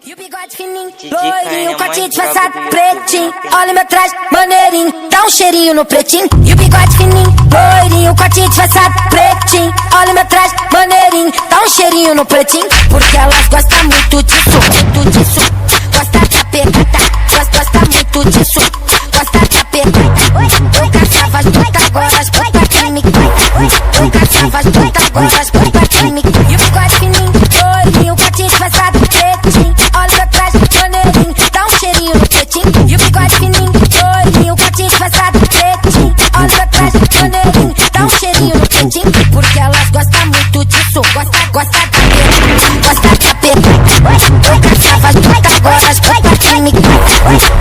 E o bigode fininho, loirinho, corte disfarçado, pretinho. Olha meu traje, maneirinho, dá um cheirinho no pretinho. E o bigode fininho, loirinho, corte disfarçado, pretinho. Olha meu traje, maneirinho, dá um cheirinho no pretinho. Porque elas gostam muito disso, muito disso. Gosta da pegada, gosta muito disso. Gosta da pegada. Eu caçava as putas, agora as putas químicas. Eu caçava as putas, agora as putas químicas. E o bigode fininho, loirinho, corte disfarçado, pretinho. Olha meu traje, maneirinho, dá um cheirinho no pretinho. E o bigode fininho, loirinho, corte disfarçado, pretinho. Olha meu traje, maneirinho, dá um cheirinho no pretinho. Porque elas gostam muito disso, gosta da pegada, gosta da pegada. Eu caçava as putas, agora as putas químicas.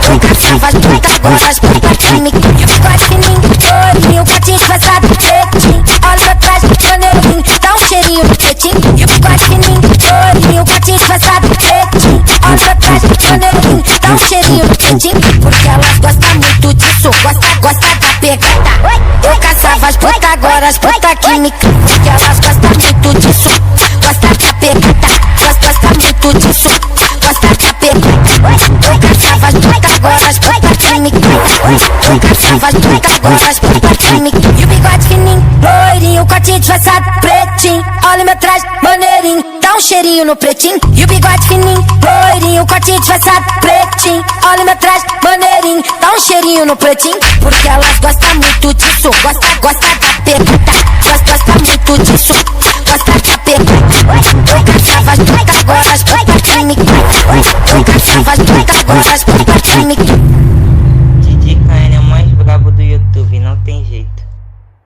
Eu caçava as putas, agora as putas químicas. E o bigode fininho, loirinho, corte disfarçado, pretinho. Olha meu traje, maneirinho, dá um cheirinho no pretinho. E o bigode fininho, loirinho, corte disfarçado, pretinho. Olha meu traje, maneirinho, dá um cheirinho no pretinho. Porque elas gostam muito disso, gosta da pegada. Eu caçava as putas, agora as putas químicas. Porque elas gostam muito disso, gosta da pegada. Gosta muito disso, gosta da pegada. Eu caçava as putas, agora as putas químicas. Eu caçava as putas, agora as putas químicas. E o bigode fininho, loirinho, corte disfarçado, pretinho. Olha meu traje, maneirinho, dá um cheirinho no pretinho. E o bigode fininho, loirinho, corte disfarçado, pretinho. Olha meu traje, maneirinho, dá um cheirinho no pretinho. Porque elas gostam muito disso, gosta da pegada. Gosta muito disso, gosta da pegada. Eu caçava as putas, agora as putas químicas. Eu caçava as putas, agora as putas químicas.